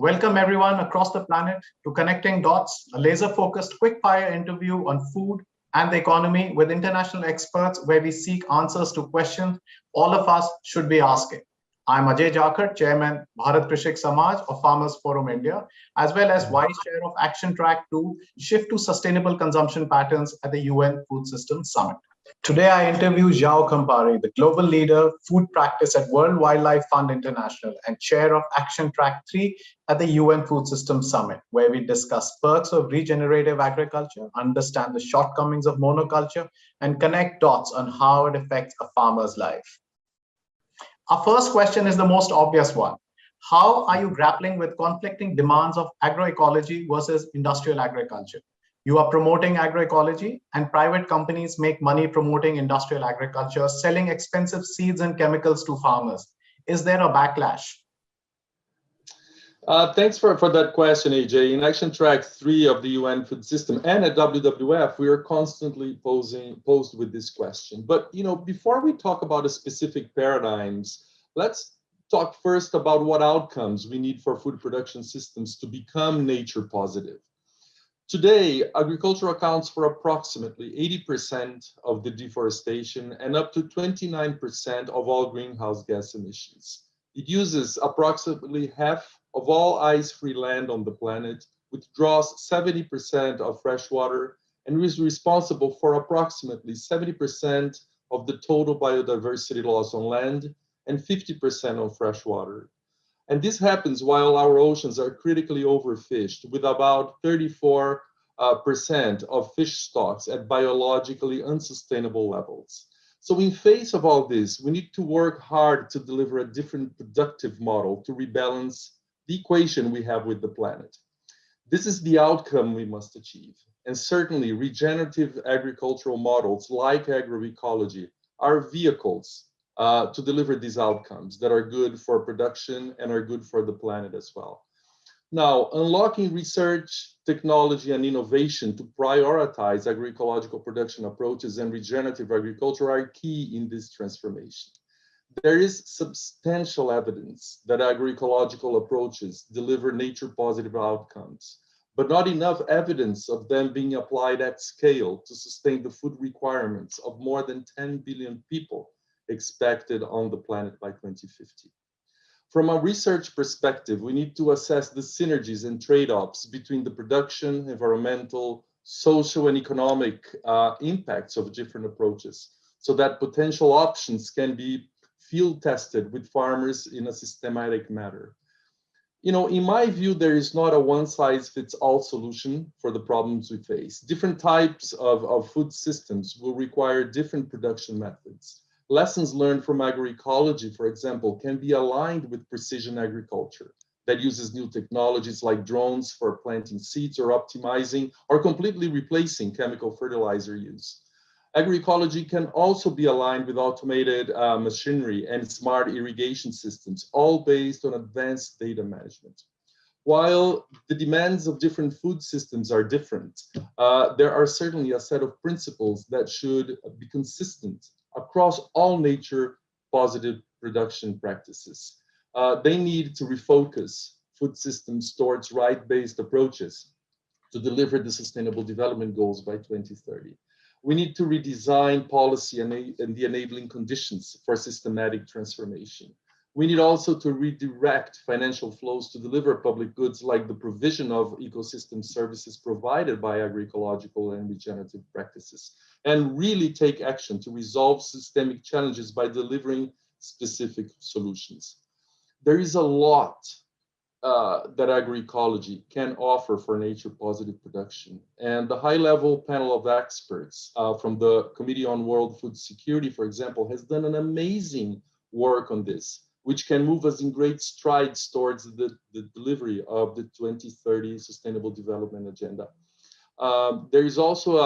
Welcome everyone across the planet to Connecting Dots, a laser-focused quick-fire interview on food and the economy with international experts where we seek answers to questions all of us should be asking. I'm Ajay Jakar, Chairman, Bharat Krishik Samaj of Farmers Forum India, as well as Vice Chair of Action Track to Shift to Sustainable Consumption Patterns at the UN Food Systems Summit. Today, I interview Joao Campari, the global leader, food practice at World Wildlife Fund International and chair of Action Track 3 at the UN Food Systems Summit, where we discuss perks of regenerative agriculture, understand the shortcomings of monoculture, and connect dots on how it affects a farmer's life. Our first question is the most obvious one. How are you grappling with conflicting demands of agroecology versus industrial agriculture? You are promoting agroecology, and private companies make money promoting industrial agriculture, selling expensive seeds and chemicals to farmers. Is there a backlash? Thanks for that question, AJ. In Action Track 3 of the UN Food System and at WWF, we are constantly posed with this question. But before we talk about the specific paradigms, let's talk first about what outcomes we need for food production systems to become nature positive. Today, agriculture accounts for approximately 80% of the deforestation and up to 29% of all greenhouse gas emissions. It uses approximately half of all ice-free land on the planet, withdraws 70% of fresh water, and is responsible for approximately 70% of the total biodiversity loss on land and 50% on fresh water. And this happens while our oceans are critically overfished, with about 34% of fish stocks at biologically unsustainable levels. So in face of all this, we need to work hard to deliver a different productive model to rebalance the equation we have with the planet. This is the outcome we must achieve. And certainly regenerative agricultural models like agroecology are vehicles to deliver these outcomes that are good for production and are good for the planet as well. Now, unlocking research, technology, and innovation to prioritize agroecological production approaches and regenerative agriculture are key in this transformation. There is substantial evidence that agroecological approaches deliver nature-positive outcomes, but not enough evidence of them being applied at scale to sustain the food requirements of more than 10 billion people expected on the planet by 2050. From a research perspective, we need to assess the synergies and trade-offs between the production, environmental, social, and economic impacts of different approaches, so that potential options can be field tested with farmers in a systematic manner. In my view, there is not a one-size-fits-all solution for the problems we face. Different types of food systems will require different production methods. Lessons learned from agroecology, for example, can be aligned with precision agriculture that uses new technologies like drones for planting seeds or optimizing or completely replacing chemical fertilizer use. Agroecology can also be aligned with automated machinery and smart irrigation systems, all based on advanced data management. While the demands of different food systems are different, there are certainly a set of principles that should be consistent across all nature-positive production practices. They need to refocus food systems towards right-based approaches to deliver the Sustainable Development Goals by 2030. We need to redesign policy and the enabling conditions for systematic transformation. We need also to redirect financial flows to deliver public goods like the provision of ecosystem services provided by agroecological and regenerative practices, and really take action to resolve systemic challenges by delivering specific solutions. There is a lot that agroecology can offer for nature-positive production. And the high-level panel of experts from the Committee on World Food Security, for example, has done an amazing work on this, which can move us in great strides towards the delivery of the 2030 Sustainable Development Agenda. There is also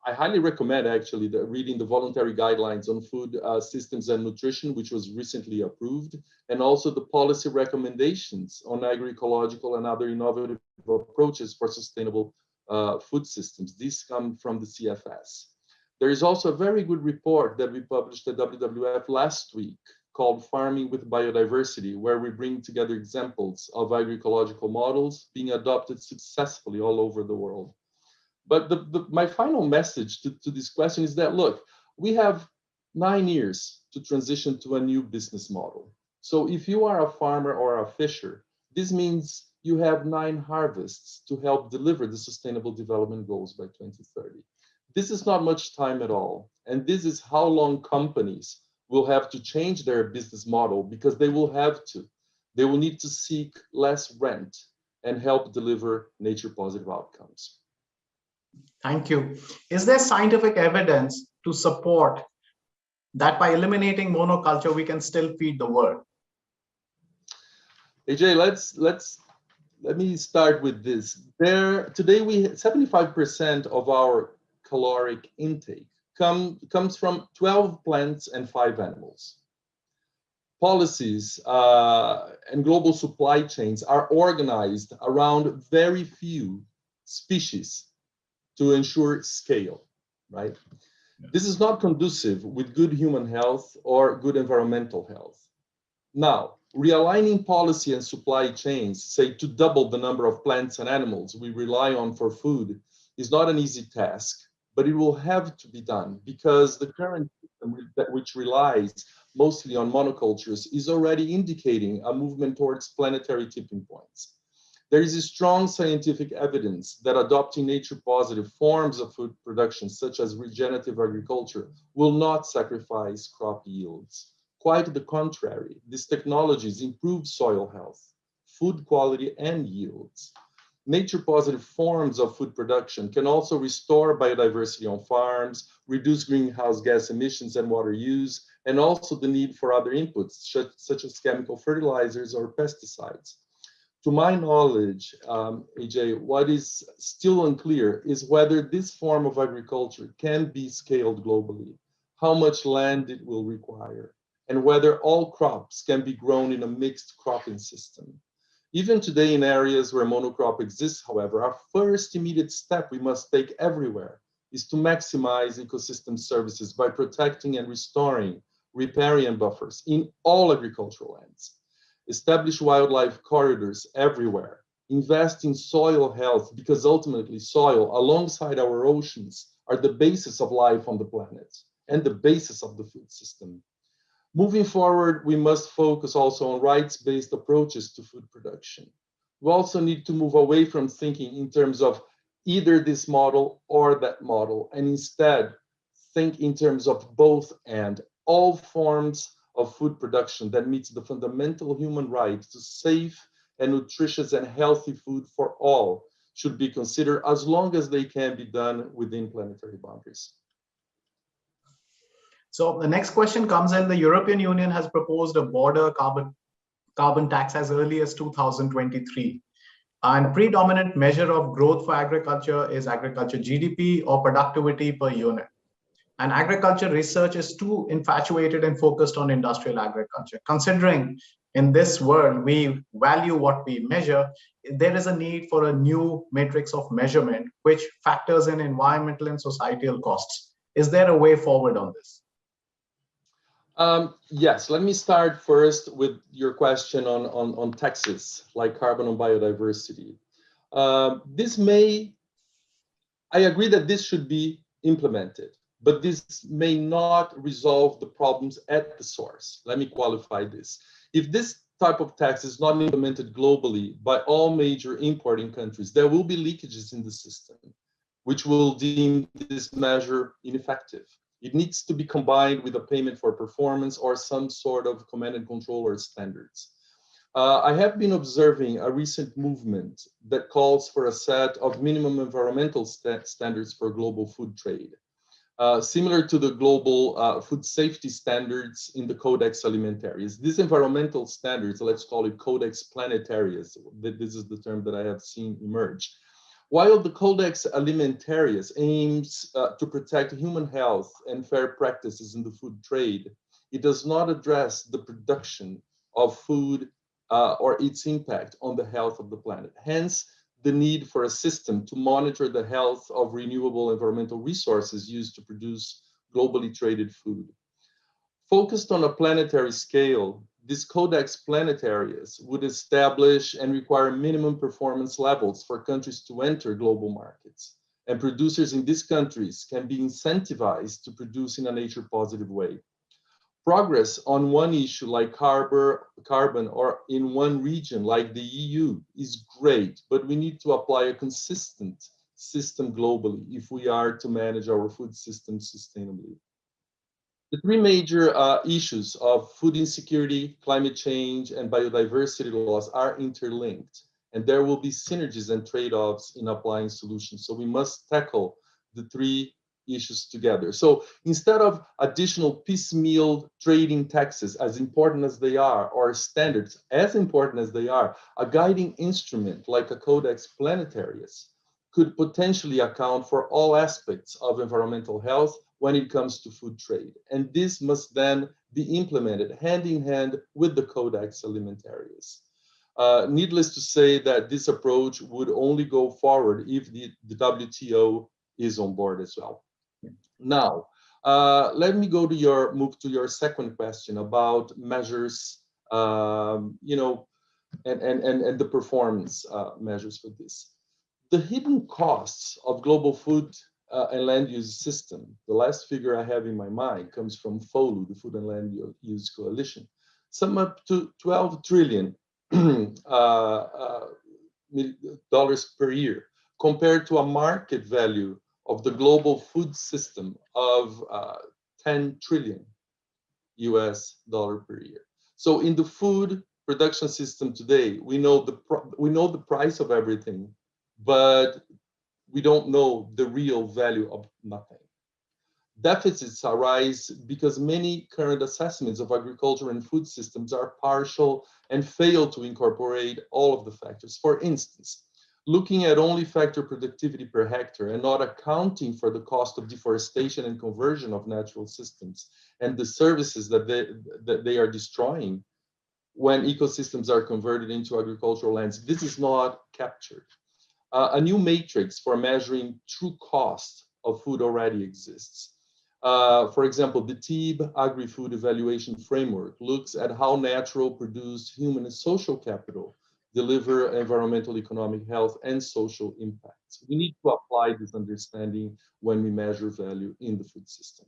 I highly recommend actually reading the voluntary guidelines on food systems and nutrition, which was recently approved, and also the policy recommendations on agroecological and other innovative approaches for sustainable food systems. These come from the CFS. There is also a very good report that we published at WWF last week called Farming with Biodiversity, where we bring together examples of agroecological models being adopted successfully all over the world. But my final message to this question is that, look, we have 9 years to transition to a new business model. So if you are a farmer or a fisher, this means you have 9 harvests to help deliver the Sustainable Development Goals by 2030. This is not much time at all. And this is how long companies will have to change their business model, because they will have to. They will need to seek less rent and help deliver nature positive outcomes. Thank you. Is there scientific evidence to support that by eliminating monoculture, we can still feed the world? AJ, let me start with this. Today, 75% of our caloric intake comes from 12 plants and 5 animals. Policies and global supply chains are organized around very few species to ensure scale, right? This is not conducive with good human health or good environmental health. Now, realigning policy and supply chains, say to double the number of plants and animals we rely on for food, is not an easy task, but it will have to be done, because the current system which relies mostly on monocultures is already indicating a movement towards planetary tipping points. There is a strong scientific evidence that adopting nature-positive forms of food production, such as regenerative agriculture, will not sacrifice crop yields. Quite the contrary, these technologies improve soil health, food quality, and yields. Nature-positive forms of food production can also restore biodiversity on farms, reduce greenhouse gas emissions and water use, and also the need for other inputs, such as chemical fertilizers or pesticides. To my knowledge, AJ, what is still unclear is whether this form of agriculture can be scaled globally, how much land it will require, and whether all crops can be grown in a mixed cropping system. Even today, in areas where monocrop exists, however, our first immediate step we must take everywhere is to maximize ecosystem services by protecting and restoring riparian buffers in all agricultural lands. Establish wildlife corridors everywhere. Invest in soil health, because ultimately soil, alongside our oceans, are the basis of life on the planet and the basis of the food system. Moving forward, we must focus also on rights-based approaches to food production. We also need to move away from thinking in terms of either this model or that model, and instead think in terms of both and. All forms of food production that meets the fundamental human right to safe and nutritious and healthy food for all should be considered, as long as they can be done within planetary boundaries. So the next question comes in. The European Union has proposed a border carbon tax as early as 2023. And predominant measure of growth for agriculture is agriculture GDP or productivity per unit. And agriculture research is too infatuated and focused on industrial agriculture. Considering in this world, we value what we measure, there is a need for a new matrix of measurement, which factors in environmental and societal costs. Is there a way forward on this? Yes, let me start first with your question on taxes, like carbon and biodiversity. I agree that this should be implemented, but this may not resolve the problems at the source. Let me qualify this. If this type of tax is not implemented globally by all major importing countries, there will be leakages in the system, which will deem this measure ineffective. It needs to be combined with a payment for performance or some sort of command and control or standards. I have been observing a recent movement that calls for a set of minimum environmental standards for global food trade, similar to the global food safety standards in the Codex Alimentarius. These environmental standards, let's call it Codex Planetarius, this is the term that I have seen emerge. While the Codex Alimentarius aims to protect human health and fair practices in the food trade, it does not address the production of food or its impact on the health of the planet. Hence, the need for a system to monitor the health of renewable environmental resources used to produce globally traded food. Focused on a planetary scale, this Codex Planetarius would establish and require minimum performance levels for countries to enter global markets. And producers in these countries can be incentivized to produce in a nature-positive way. Progress on one issue like carbon or in one region like the EU is great, but we need to apply a consistent system globally if we are to manage our food system sustainably. The three major issues of food insecurity, climate change, and biodiversity loss are interlinked, and there will be synergies and trade-offs in applying solutions. So we must tackle the three issues together. So instead of additional piecemeal trading taxes, as important as they are, or standards, as important as they are, a guiding instrument like a Codex Planetarius could potentially account for all aspects of environmental health when it comes to food trade. And this must then be implemented hand in hand with the Codex Alimentarius. Needless to say that this approach would only go forward if the WTO is on board as well. Now, let me move to your second question about measures, and the performance measures for this. The hidden costs of global food and land use system, the last figure I have in my mind comes from FOLU, the Food and Land Use Coalition, sum up to $12 trillion dollars per year, compared to a market value of the global food system of $10 trillion US dollar per year. So in the food production system today, we know the price of everything, but we don't know the real value of nothing. Deficits arise because many current assessments of agriculture and food systems are partial and fail to incorporate all of the factors. For instance, looking at only factor productivity per hectare and not accounting for the cost of deforestation and conversion of natural systems and the services that they are destroying when ecosystems are converted into agricultural lands, this is not captured. A new matrix for measuring true cost of food already exists. For example, the TEEB Agri-Food Evaluation Framework looks at how natural produced human and social capital deliver environmental, economic, health, and social impacts. We need to apply this understanding when we measure value in the food system.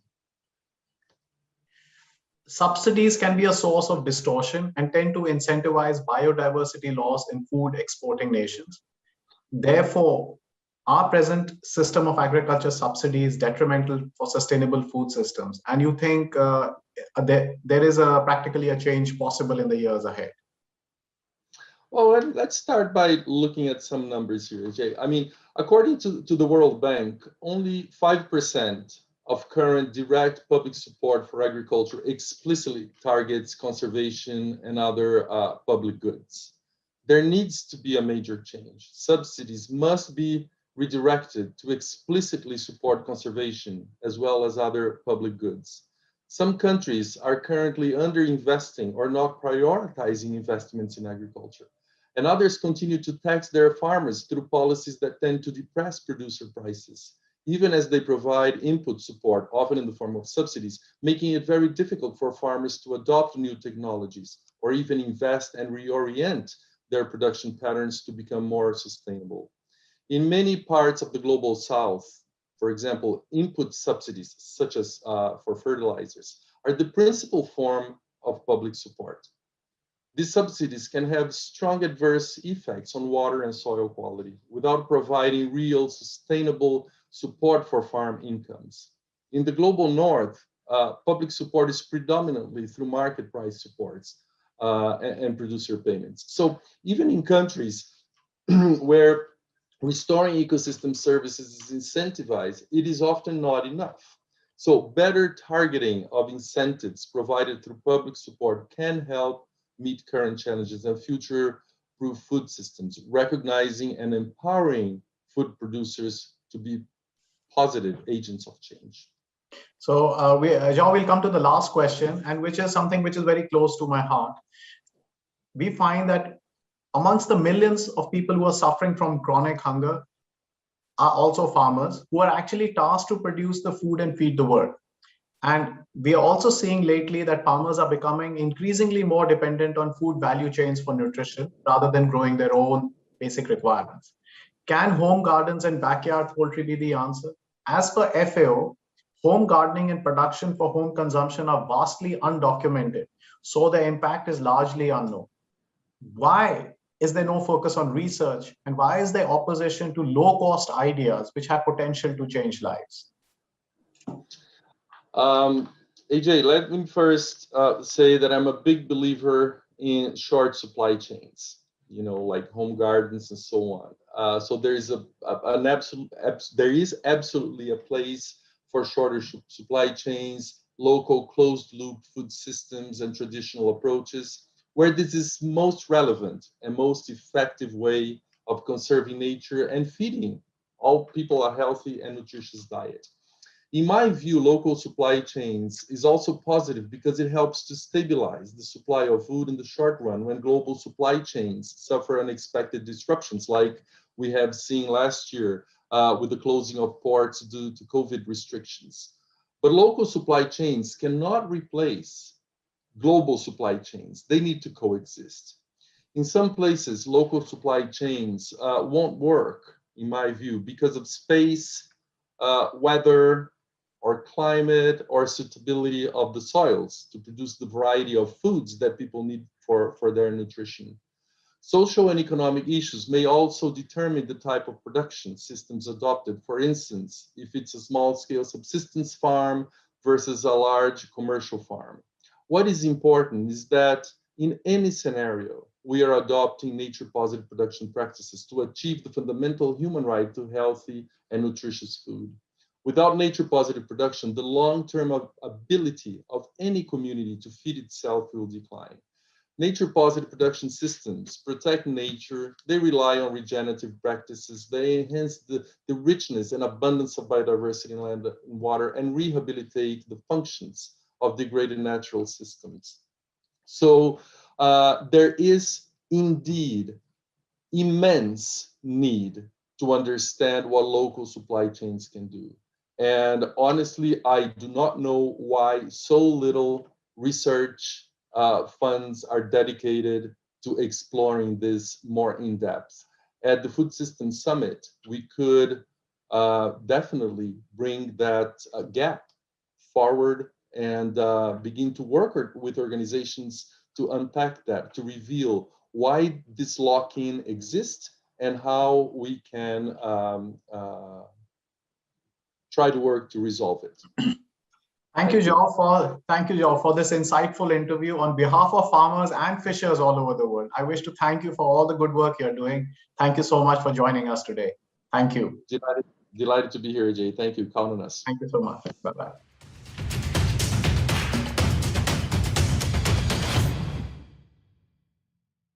Subsidies can be a source of distortion and tend to incentivize biodiversity loss in food exporting nations. Therefore, our present system of agriculture subsidy is detrimental for sustainable food systems. And you think there is practically a change possible in the years ahead? Well, let's start by looking at some numbers here, Jay. I mean, according to the World Bank, only 5% of current direct public support for agriculture explicitly targets conservation and other public goods. There needs to be a major change. Subsidies must be redirected to explicitly support conservation as well as other public goods. Some countries are currently underinvesting or not prioritizing investments in agriculture, and others continue to tax their farmers through policies that tend to depress producer prices, even as they provide input support, often in the form of subsidies, making it very difficult for farmers to adopt new technologies or even invest and reorient their production patterns to become more sustainable. In many parts of the global south, for example, input subsidies, such as for fertilizers, are the principal form of public support. These subsidies can have strong adverse effects on water and soil quality without providing real sustainable support for farm incomes. In the global north, public support is predominantly through market price supports and producer payments. So even in countries where restoring ecosystem services is incentivized, it is often not enough. So better targeting of incentives provided through public support can help meet current challenges and future-proof food systems, recognizing and empowering food producers to be positive agents of change. So Joao, we'll come to the last question, and which is something which is very close to my heart. We find that amongst the millions of people who are suffering from chronic hunger are also farmers who are actually tasked to produce the food and feed the world. And we are also seeing lately that farmers are becoming increasingly more dependent on food value chains for nutrition rather than growing their own basic requirements. Can home gardens and backyard poultry be the answer? As per FAO, home gardening and production for home consumption are vastly undocumented, so the impact is largely unknown. Why is there no focus on research, and why is there opposition to low-cost ideas which have potential to change lives? AJ, let me first say that I'm a big believer in short supply chains, like home gardens and so on. So there is there is absolutely a place for shorter supply chains, local closed loop food systems, and traditional approaches, where this is most relevant and most effective way of conserving nature and feeding all people a healthy and nutritious diet. In my view, local supply chains is also positive because it helps to stabilize the supply of food in the short run when global supply chains suffer unexpected disruptions, like we have seen last year with the closing of ports due to COVID restrictions. But local supply chains cannot replace global supply chains. They need to coexist. In some places, local supply chains won't work, in my view, because of space, weather, or climate, or suitability of the soils to produce the variety of foods that people need for their nutrition. Social and economic issues may also determine the type of production systems adopted. For instance, if it's a small-scale subsistence farm versus a large commercial farm. What is important is that in any scenario, we are adopting nature-positive production practices to achieve the fundamental human right to healthy and nutritious food. Without nature-positive production, the long-term ability of any community to feed itself will decline. Nature-positive production systems protect nature. They rely on regenerative practices. They enhance the richness and abundance of biodiversity in land and water and rehabilitate the functions of degraded natural systems. So there is indeed immense need to understand what local supply chains can do. And honestly, I do not know why so little research funds are dedicated to exploring this more in depth. At the Food Systems Summit, we could definitely bring that gap forward and begin to work with organizations to unpack that, to reveal why this lock-in exists and how we can try to work to resolve it. Thank you, Joao, for this insightful interview on behalf of farmers and fishers all over the world. I wish to thank you for all the good work you're doing. Thank you so much for joining us today. Thank you. Delighted to be here, Jay. Thank you. Count on us. Thank you so much. Bye-bye.